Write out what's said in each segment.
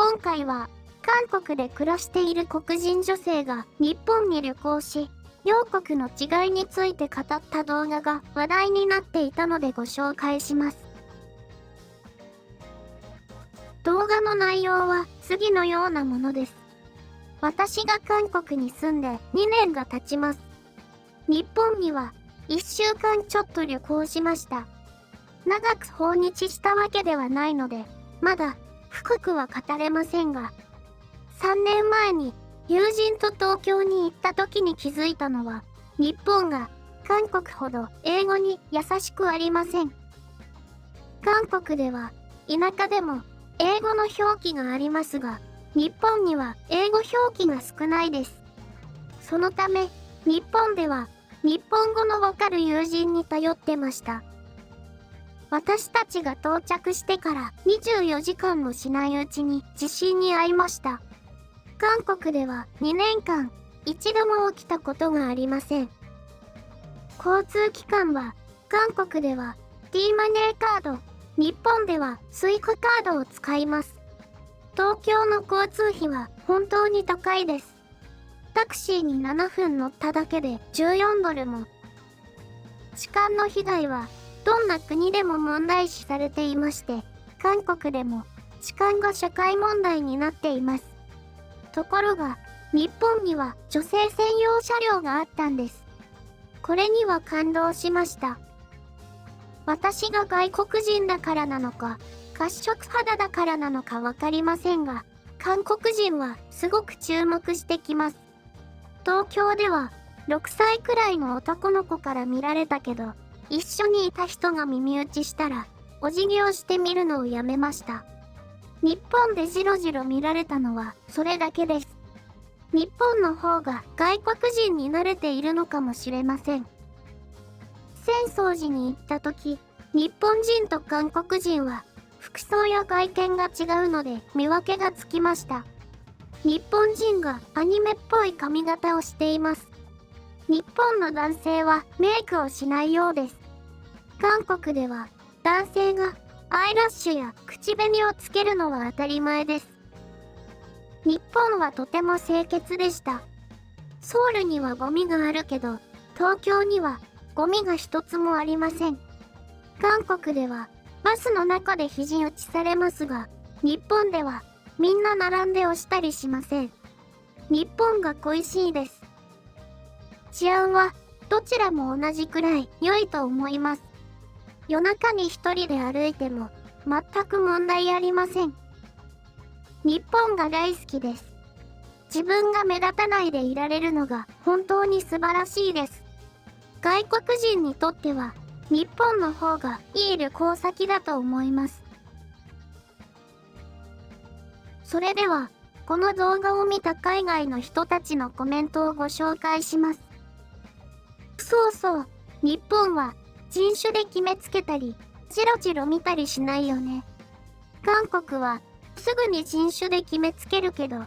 今回は韓国で暮らしている黒人女性が日本に旅行し、両国の違いについて語った動画が話題になっていたのでご紹介します。動画の内容は次のようなものです。私が韓国に住んで2年が経ちます。日本には1週間ちょっと旅行しました。長く訪日したわけではないので、まだ深くは語れませんが、3年前に友人と東京に行った時に気づいたのは、日本が韓国ほど英語に優しくありません。韓国では田舎でも英語の表記がありますが、日本には英語表記が少ないです。そのため、日本では日本語のわかる友人に頼ってました。私たちが到着してから24時間もしないうちに地震に遭いました。韓国では2年間一度も起きたことがありません。交通機関は韓国では T マネーカード、日本ではスイカカードを使います。東京の交通費は本当に高いです。タクシーに7分乗っただけで14ドルも。痴漢の被害はどんな国でも問題視されていまして、韓国でも痴漢が社会問題になっています。ところが、日本には女性専用車両があったんです。これには感動しました。私が外国人だからなのか、褐色肌だからなのかわかりませんが、韓国人はすごく注目してきます。東京では6歳くらいの男の子から見られたけど、一緒にいた人が耳打ちしたら、お辞儀をしてみるのをやめました。日本でじろじろ見られたのはそれだけです。日本の方が外国人に慣れているのかもしれません。浅草寺に行った時、日本人と韓国人は服装や外見が違うので見分けがつきました。日本人がアニメっぽい髪型をしています。日本の男性はメイクをしないようです。韓国では男性がアイラッシュや口紅をつけるのは当たり前です。日本はとても清潔でした。ソウルにはゴミがあるけど、東京にはゴミが一つもありません。韓国ではバスの中で肘打ちされますが、日本ではみんな並んで押したりしません。日本が恋しいです。治安はどちらも同じくらい良いと思います。夜中に一人で歩いても全く問題ありません。日本が大好きです。自分が目立たないでいられるのが本当に素晴らしいです。外国人にとっては日本の方がいい旅行先だと思います。それでは、この動画を見た海外の人たちのコメントをご紹介します。そうそう、日本は人種で決めつけたり、じろじろ見たりしないよね。韓国はすぐに人種で決めつけるけど、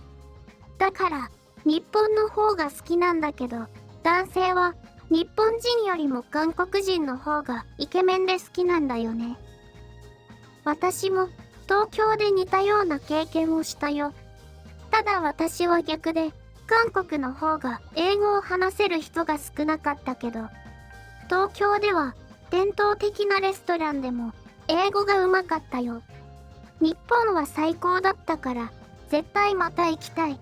だから日本の方が好きなんだけど、男性は日本人よりも韓国人の方がイケメンで好きなんだよね。私も東京で似たような経験をしたよ。ただ私は逆で、韓国の方が英語を話せる人が少なかったけど、東京では伝統的なレストランでも英語がうまかったよ。日本は最高だったから絶対また行きたい。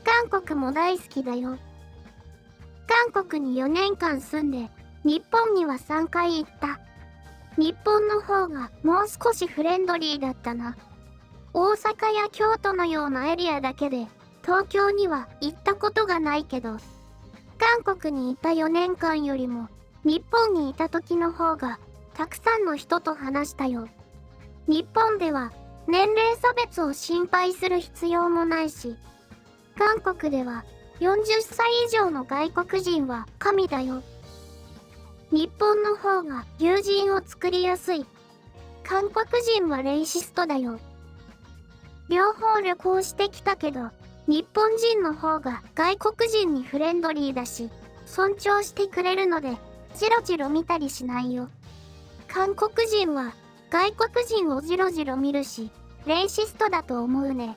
韓国も大好きだよ。韓国に4年間住んで日本には3回行った。日本の方がもう少しフレンドリーだったな。大阪や京都のようなエリアだけで東京には行ったことがないけど、韓国にいた4年間よりも日本にいた時の方がたくさんの人と話したよ。日本では年齢差別を心配する必要もないし、韓国では40歳以上の外国人は神だよ。日本の方が友人を作りやすい。韓国人はレイシストだよ。両方旅行してきたけど、日本人の方が外国人にフレンドリーだし、尊重してくれるので、じろじろ見たりしないよ。韓国人は外国人をじろじろ見るし、レイシストだと思うね。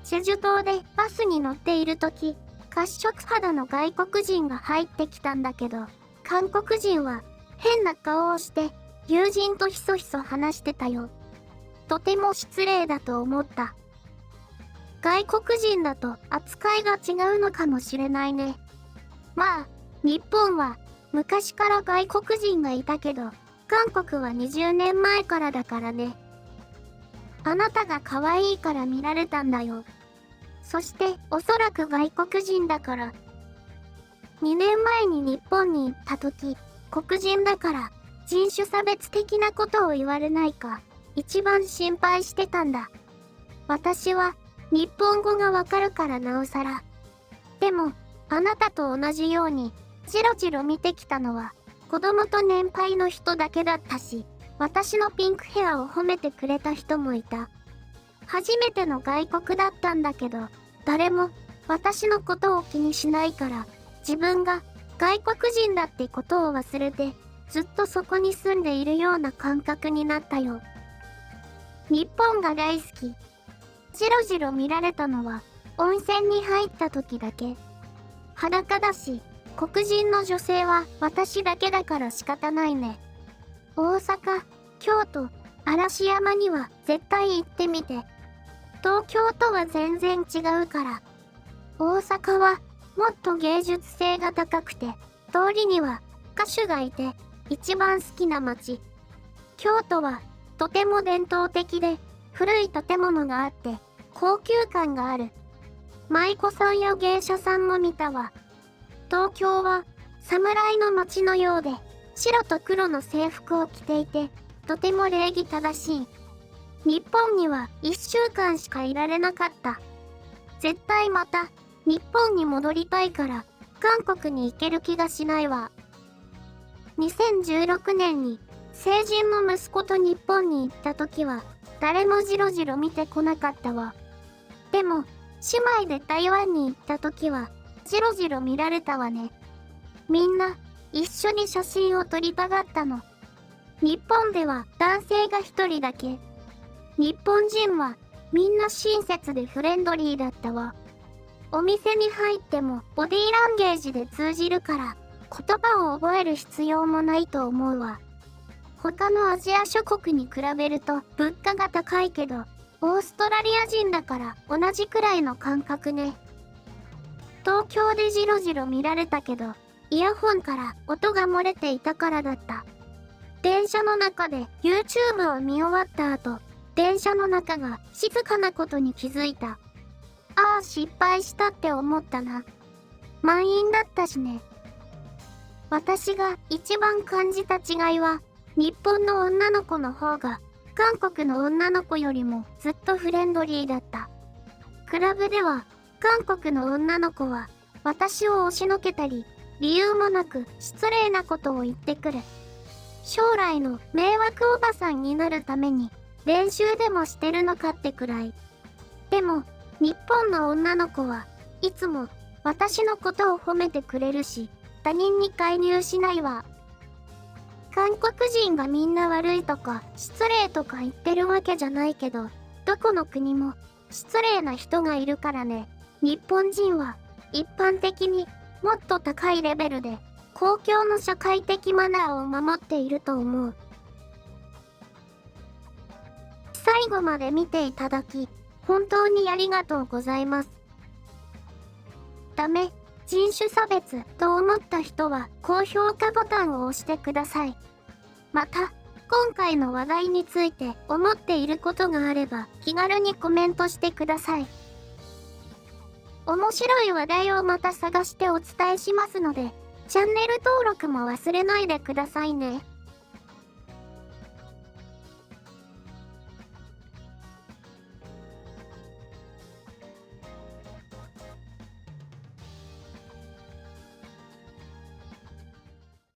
チェジュ島でバスに乗っている時、褐色肌の外国人が入ってきたんだけど、韓国人は変な顔をして友人とひそひそ話してたよ。とても失礼だと思った。外国人だと扱いが違うのかもしれないね。まあ、日本は昔から外国人がいたけど、韓国は20年前からだからね。あなたが可愛いから見られたんだよ。そしておそらく外国人だから。2年前に日本に行った時、黒人だから人種差別的なことを言われないか、一番心配してたんだ。私は日本語がわかるからなおさら。でも、あなたと同じように、じろじろ見てきたのは、子供と年配の人だけだったし、私のピンクヘアを褒めてくれた人もいた。初めての外国だったんだけど、誰も私のことを気にしないから、自分が外国人だってことを忘れて、ずっとそこに住んでいるような感覚になったよ。日本が大好き。じろじろ見られたのは、温泉に入った時だけ。裸だし、黒人の女性は私だけだから仕方ないね。大阪、京都、嵐山には絶対行ってみて。東京とは全然違うから。大阪はもっと芸術性が高くて、通りには歌手がいて一番好きな街。京都はとても伝統的で古い建物があって高級感がある。舞妓さんや芸者さんも見たわ。東京は侍の街のようで白と黒の制服を着ていてとても礼儀正しい。日本には1週間しかいられなかった。絶対また日本に戻りたいから韓国に行ける気がしないわ。2016年に成人の息子と日本に行った時は誰もじろじろ見てこなかったわ。でも姉妹で台湾に行った時はじろじろ見られたわね。みんな一緒に写真を撮りたがったの。日本では男性が一人だけ。日本人はみんな親切でフレンドリーだったわ。お店に入ってもボディーランゲージで通じるから言葉を覚える必要もないと思うわ。他のアジア諸国に比べると物価が高いけどオーストラリア人だから同じくらいの感覚ね。東京でじろじろ見られたけどイヤホンから音が漏れていたからだった。電車の中で YouTube を見終わった後、電車の中が静かなことに気づいた。ああ失敗したって思ったな。満員だったしね。私が一番感じた違いは日本の女の子の方が韓国の女の子よりもずっとフレンドリーだった。クラブでは韓国の女の子は私を押しのけたり理由もなく失礼なことを言ってくる。将来の迷惑おばさんになるために練習でもしてるのかってくらい。でも日本の女の子はいつも私のことを褒めてくれるし他人に介入しないわ。韓国人がみんな悪いとか失礼とか言ってるわけじゃないけど、どこの国も失礼な人がいるからね。日本人は一般的にもっと高いレベルで公共の社会的マナーを守っていると思う。最後まで見ていただき本当にありがとうございます。ダメ、人種差別と思った人は高評価ボタンを押してください。また、今回の話題について思っていることがあれば気軽にコメントしてください。面白い話題をまた探してお伝えしますので、チャンネル登録も忘れないでくださいね。